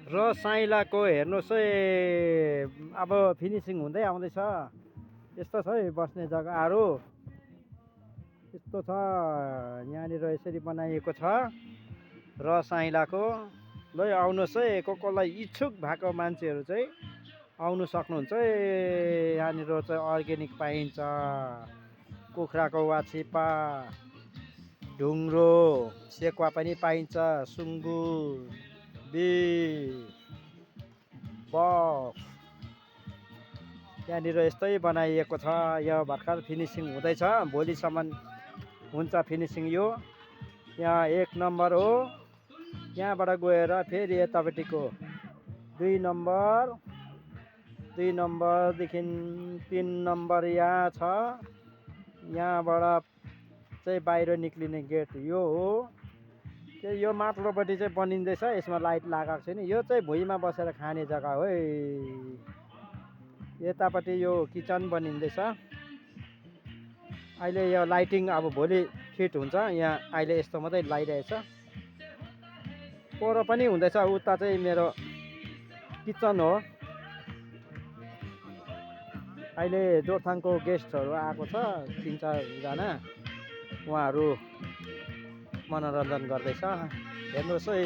र साइलाको हेर्नुहोस् है अब फिनिसिङ हुँदै आउँदैछ। यस्तो छ है बस्ने जग्गाहरू, यस्तो छ यहाँनिर यसरी बनाइएको छ र साइलाको। ल आउनुहोस् है, कसलाई इच्छुक भएको मान्छेहरू चाहिँ आउनु सक्नुहुन्छ है। यहाँनिर चाहिँ अर्ग्यानिक पाइन्छ, कुखुराको वाचिपा, ढुङ्ग्रो सेकुवा पनि पाइन्छ, सुँगुर, बिफ, बफ। यहाँनिर यस्तै बनाइएको छ। यो भर्खर फिनिसिङ हुँदैछ, भोलिसम्म हुन्छ फिनिसिङ। यो यहाँ 1 नम्बर हो। यहाँबाट गएर फेरि यतापट्टिको 2 नम्बर, 2 नम्बरदेखि 3 नम्बर यहाँ छ। यहाँबाट चाहिँ बाहिर निक्लिने गेट यो हो। यो माथिल्लोपट्टि चाहिँ बनिँदैछ, यसमा लाइट लगाएको छैन। यो चाहिँ भुइँमा बसेर खाने जग्गा हो है। यतापट्टि यो किचन बनिँदैछ। अहिले यो लाइटिङ अब भोलि फिट हुन्छ। यहाँ अहिले यस्तो मात्रै लगाइरहेछ, पर पनि हुँदैछ। उता चाहिँ मेरो किचन हो। अहिले जोरथाङको गेस्टहरू आएको छ 3-4 जना, उहाँहरू मनोरञ्जन गर्दैछ। हेर्नुहोस् है।